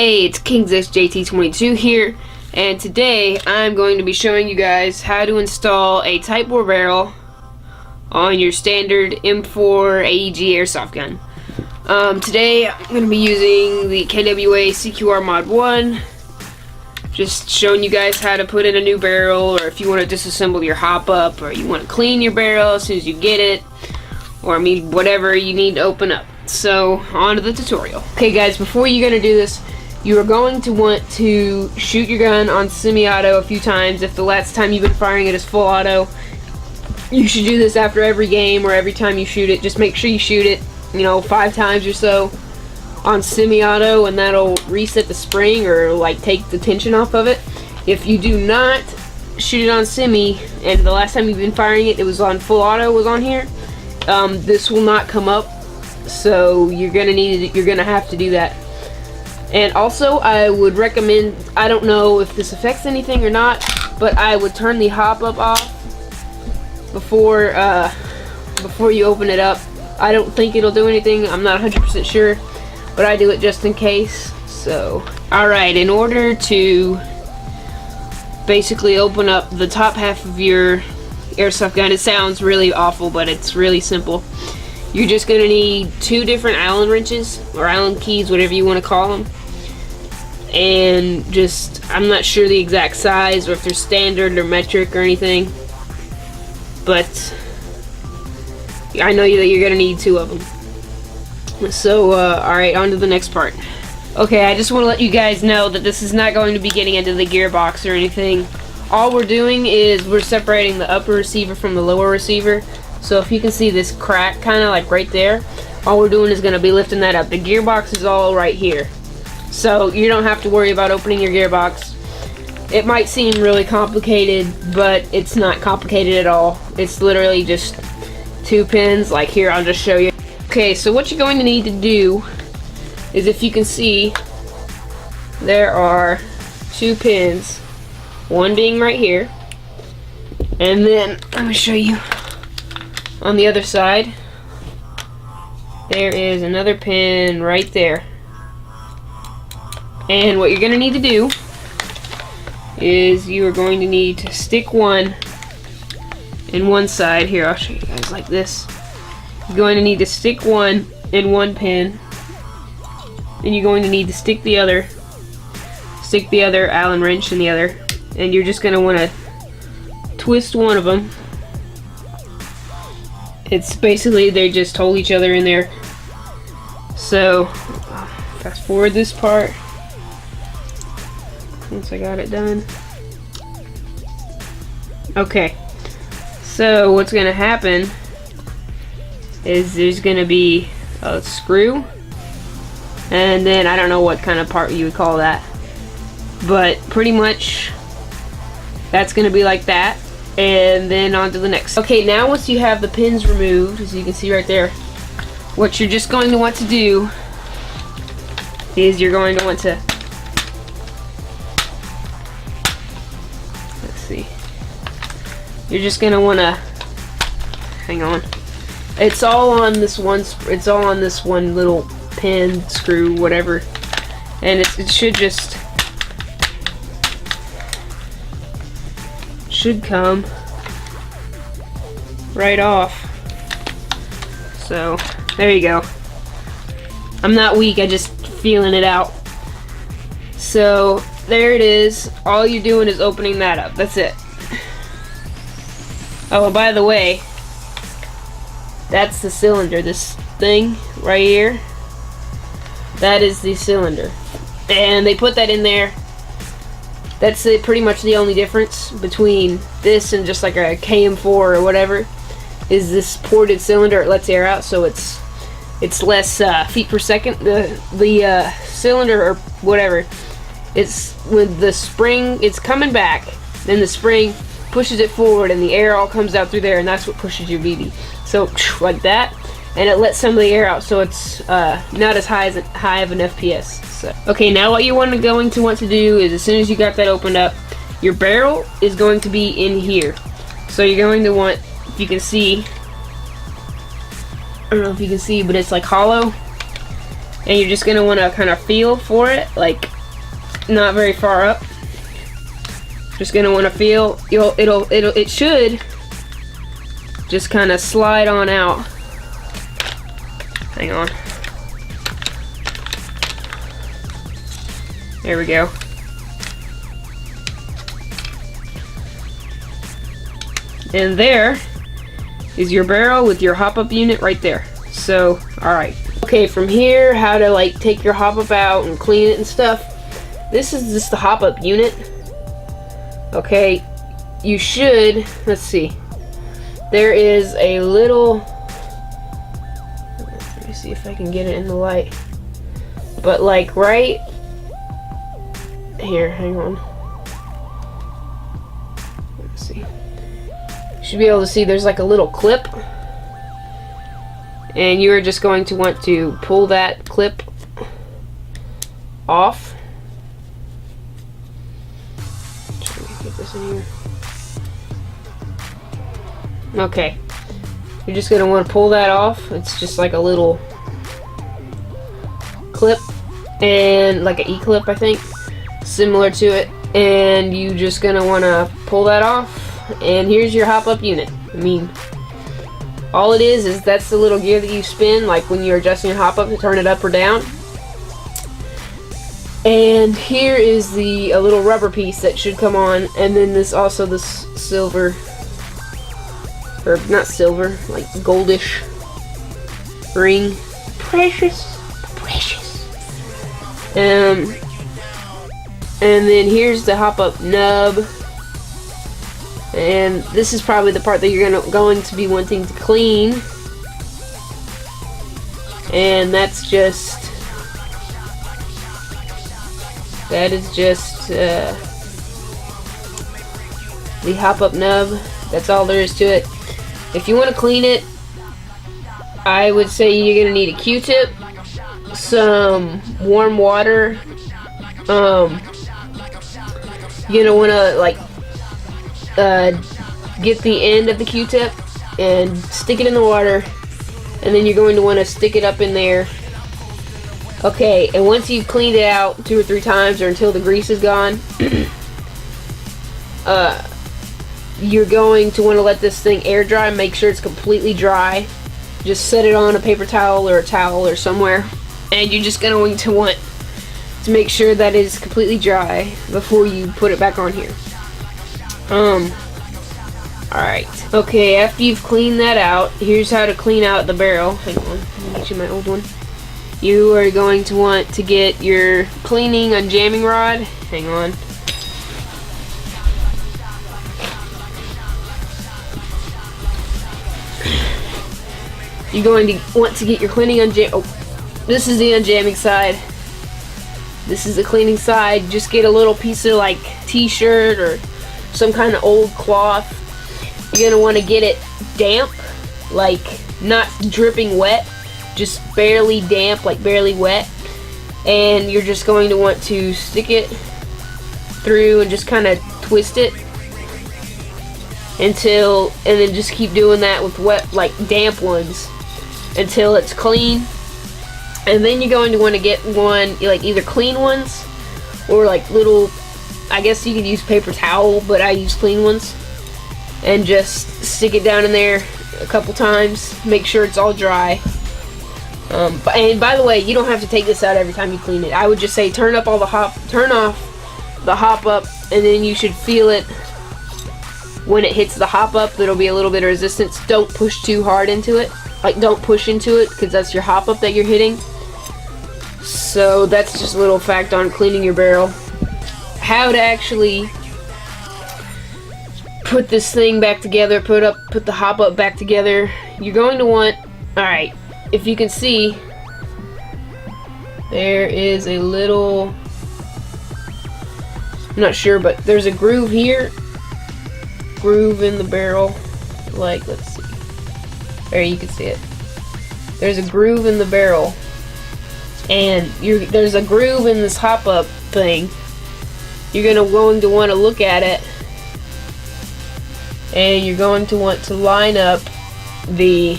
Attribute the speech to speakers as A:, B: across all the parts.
A: Hey, it's KingsXJT22 here, and today I'm going to be showing you guys how to install a Type 4 barrel on your standard M4 AEG airsoft gun. Today I'm going to be using the KWA CQR Mod 1, just showing you guys how to put in a new barrel, or if you want to disassemble your hop-up, or you want to clean your barrel as soon as you get it, or whatever you need to open up. So, on to the tutorial. Okay guys, before you're going to do this, you are going to want to shoot your gun on semi-auto a few times. If the last time you've been firing it is full auto, you should do this after every game or every time you shoot it. Just make sure you shoot it, 5 times or so on semi-auto, and that'll reset the spring or like take the tension off of it. If you do not shoot it on semi, and the last time you've been firing it, it was on full auto, was on here, this will not come up. So you're gonna have to do that. And also, I would recommend, I don't know if this affects anything or not, but I would turn the hop-up off before you open it up. I don't think it'll do anything. I'm not 100% sure, but I do it just in case. So, alright, in order to basically open up the top half of your airsoft gun, it sounds really awful, but it's really simple. You're just going to need 2 different Allen wrenches, or Allen keys, whatever you want to call them. And I'm not sure the exact size, or if they're standard or metric or anything. But I know that you're going to need 2 of them. So, alright, on to the next part. Okay, I just want to let you guys know that this is not going to be getting into the gearbox or anything. All we're doing is we're separating the upper receiver from the lower receiver. So if you can see this crack kind of like right there, all we're doing is going to be lifting that up. The gearbox is all right here. So you don't have to worry about opening your gearbox. It might seem really complicated, but it's not complicated at all. It's literally just 2 pins. Like here, I'll just show you. Okay, so what you're going to need to do is, if you can see, there are 2 pins. One being right here. And then, let me show you. On the other side, there is another pin right there. And what you're going to need to do is you are going to need to stick one in one side. Here, I'll show you guys like this. You're going to need to stick one in one pin, and you're going to need to stick the other Allen wrench in the other, and you're just going to want to twist one of them. It's basically, they just hold each other in there. So, fast forward this part. Once I got it done. Okay. So, what's going to happen is there's going to be a screw. And then, I don't know what kind of part you would call that. But, pretty much, that's going to be like that. And then on to the next. Okay, now once you have the pins removed, as you can see right there, what you're just going to want to do is you're going to want to, let's see, you're just going to want to, hang on, it's all on this one little pin, screw, whatever, and it should come right off. So there you go. I'm not weak, I just feeling it out. So there it is. All you're doing is opening that up. That's it. Oh, and by the way, that's the cylinder. This thing right here, that is the cylinder, and they put that in there. That's pretty much the only difference between this and just like a KM4 or whatever, is this ported cylinder. It lets air out, so it's less feet per second. The cylinder or whatever, it's with the spring, it's coming back, then the spring pushes it forward and the air all comes out through there, and that's what pushes your BB. So like that, and it lets some of the air out, so it's not as high of an FPS. So, okay, now what you're going to want to do is, as soon as you got that opened up, your barrel is going to be in here. So you're going to want, if you can see, I don't know if you can see, but it's like hollow, and you're just going to want to kind of feel for it, like not very far up. Just gonna want to feel. It should just kind of slide on out. Hang on. There we go. And there is your barrel with your hop-up unit right there. So, alright. Okay, from here, how to like take your hop-up out and clean it and stuff. This is just the hop-up unit. Okay, you should, let's see. There is a little, let me see if I can get it in the light. But like right here, hang on. Let's see. You should be able to see there's like a little clip. And you are just going to want to pull that clip off. Get this in here. Okay. You're just going to want to pull that off. It's just like a little clip. And like an E-clip, I think. Similar to it. And you just going to want to pull that off. And here's your hop-up unit. I mean, all it is that's the little gear that you spin, like when you're adjusting your hop-up to turn it up or down. And here is a little rubber piece that should come on, and then this silver, or not silver, like goldish ring. Precious. And then here's the hop-up nub. And this is probably the part that you're going to be wanting to clean. And that is just the hop-up nub. That's all there is to it. If you want to clean it, I would say you're going to need a Q-tip, some warm water. You're going to want to like get the end of the Q-tip and stick it in the water, and then you're going to want to stick it up in there. Okay, and once you've cleaned it out 2 or 3 times or until the grease is gone, you're going to want to let this thing air dry. Make sure it's completely dry. Just set it on a paper towel or a towel or somewhere, and you're just going to want to make sure that it is completely dry before you put it back on here. Alright. Okay, after you've cleaned that out, here's how to clean out the barrel. Hang on, let me get you my old one. You are going to want to get your cleaning unjamming rod. Hang on. You're going to want to get your cleaning this is the unjamming side. This is the cleaning side. Just get a little piece of like t-shirt or some kind of old cloth. You're gonna want to get it damp, like not dripping wet, just barely damp, like barely wet. And you're just going to want to stick it through and just kind of twist it and then just keep doing that with wet, like damp ones until it's clean. And then you're going to want to get one, like either clean ones or like little, I guess you could use paper towel, but I use clean ones, and just stick it down in there a couple times. Make sure it's all dry. And by the way, you don't have to take this out every time you clean it. I would just say turn off the hop-up, and then you should feel it when it hits the hop-up. There'll be a little bit of resistance. Don't push too hard into it. Like, don't push into it, because that's your hop-up that you're hitting. So that's just a little fact on cleaning your barrel. How to actually put this thing back together, put the hop-up back together. You're going to want, alright, if you can see, there is a little, I'm not sure, but there's a groove here, groove in the barrel, like, let's see, there you can see it. There's a groove in the barrel, and there's a groove in this hop-up thing. You're going to want to look at it, and you're going to want to line up the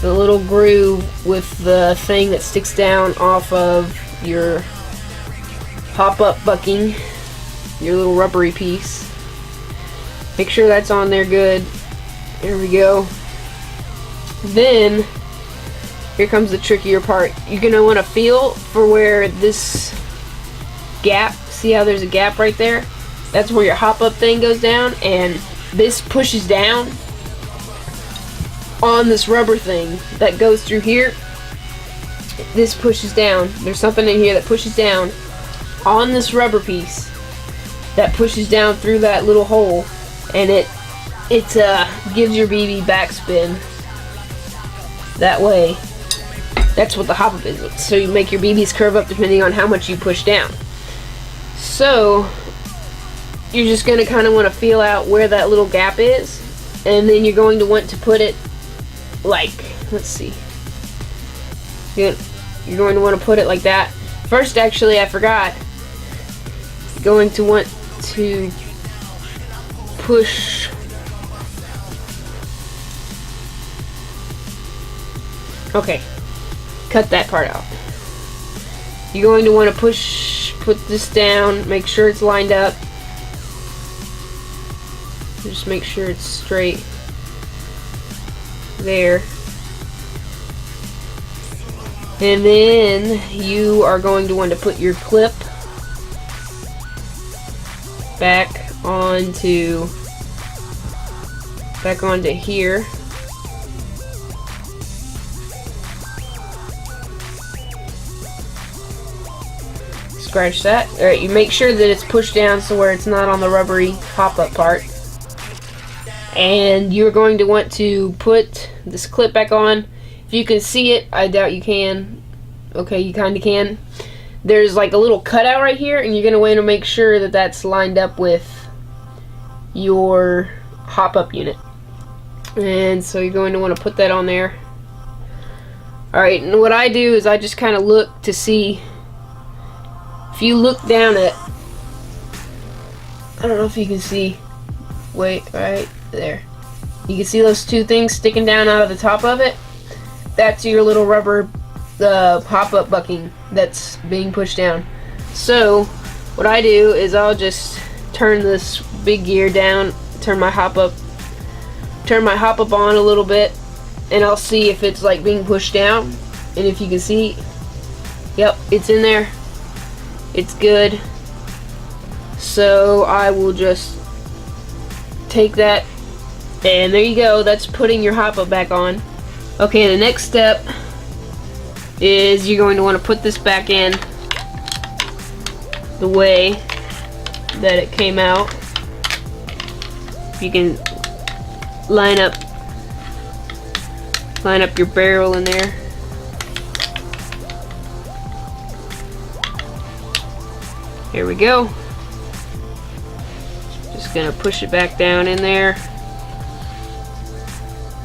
A: little groove with the thing that sticks down off of your pop-up bucking, your little rubbery piece. Make sure that's on there good. There we go. Then here comes the trickier part. You're gonna want to feel for where this gap, see how there's a gap right there? That's where your hop-up thing goes down, and this pushes down on this rubber thing that goes through here. This pushes down. There's something in here that pushes down on this rubber piece that pushes down through that little hole, and it gives your BB backspin that way. That's what the hop-up is. So you make your BBs curve up depending on how much you push down. So you're just going to kind of want to feel out where that little gap is, and then you're going to want to put it like, let's see, you're going to want to put it like that. First, actually, I forgot, you're going to want to push okay, cut that part out. You're going to want to put this down, make sure it's lined up. Just make sure it's straight there. And then you are going to want to put your clip back onto here. Scratch that. Alright, you make sure that it's pushed down so where it's not on the rubbery pop-up part. And you're going to want to put this clip back on. If you can see it, I doubt you can. Okay, you kind of can. There's like a little cutout right here, and you're going to want to make sure that that's lined up with your hop-up unit. And so you're going to want to put that on there. Alright, and what I do is I just kind of look to see. If you look down at, I don't know if you can see, wait, right there. You can see those two things sticking down out of the top of it? That's your little rubber pop-up bucking that's being pushed down. So what I do is I'll just turn this big gear down, turn my hop-up on a little bit, and I'll see if it's like being pushed down. And if you can see, yep, it's in there. It's good. So I will just take that, and there you go. That's putting your hop-up back on. Okay, the next step is you're going to want to put this back in the way that it came out. You can line up your barrel in there. Here we go. Just gonna push it back down in there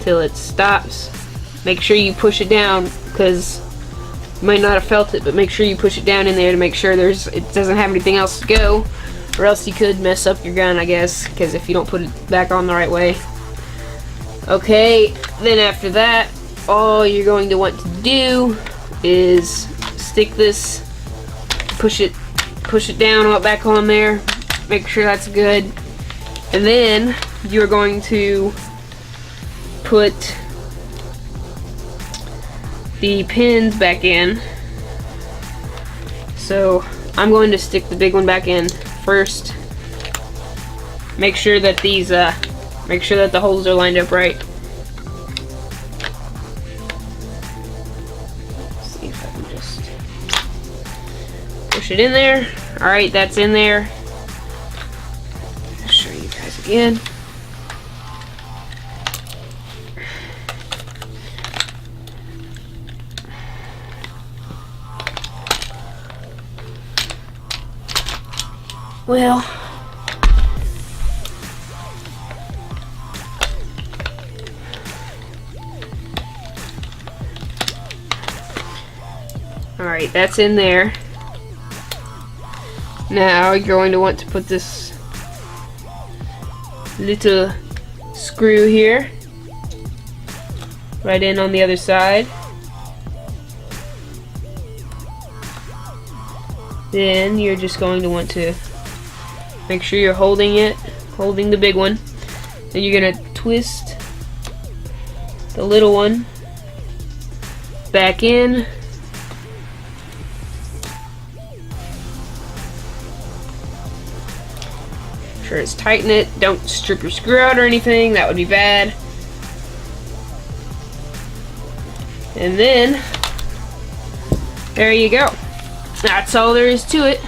A: till it stops. Make sure you push it down, because you might not have felt it, but make sure you push it down in there to make sure it doesn't have anything else to go, or else you could mess up your gun, I guess, because if you don't put it back on the right way. Okay, then after that, all you're going to want to do is stick this, push it down, back on there, make sure that's good, and then you're going to put the pins back in. So I'm going to stick the big one back in first. Make sure that the holes are lined up right. Let's see if I can just push it in there. Alright, that's in there. I'll show you guys again. Well, alright, that's in there. Now you're going to want to put this little screw here right in on the other side. Then you're just going to want to make sure you're holding the big one. Then you're gonna twist the little one back in. Sure it's tighten it. Don't strip your screw out or anything. That would be bad. And then there you go. That's all there is to it.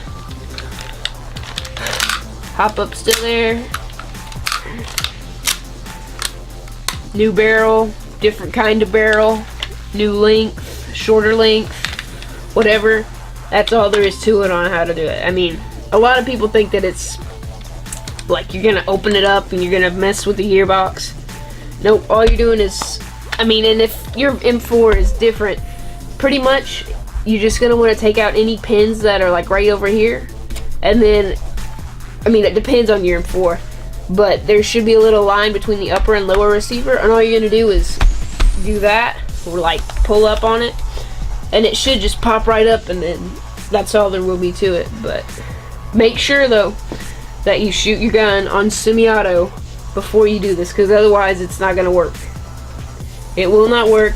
A: Hop up still there. New barrel, different kind of barrel, new length, shorter length, whatever. That's all there is to it on how to do it. I mean, a lot of people think that it's like you're gonna open it up and you're gonna mess with the gearbox. Nope, all you're doing is, I mean, and if your M4 is different, pretty much you're just gonna want to take out any pins that are like right over here, and then, I mean, it depends on your M4, but there should be a little line between the upper and lower receiver, and all you're gonna do is do that, or like pull up on it, and it should just pop right up, and then that's all there will be to it. But make sure though that you shoot your gun on semi-auto before you do this, because otherwise it's not gonna work. It will not work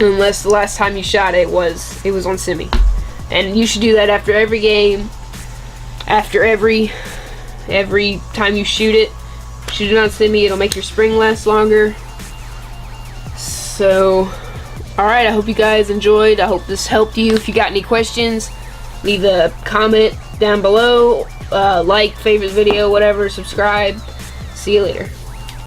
A: unless the last time you shot it was on semi. And you should do that after every game, after every time you shoot it on semi. It'll make your spring last longer. So alright, I hope you guys enjoyed. I hope this helped you. If you got any questions, leave a comment down below. Like, favorite video, whatever, subscribe. See you later.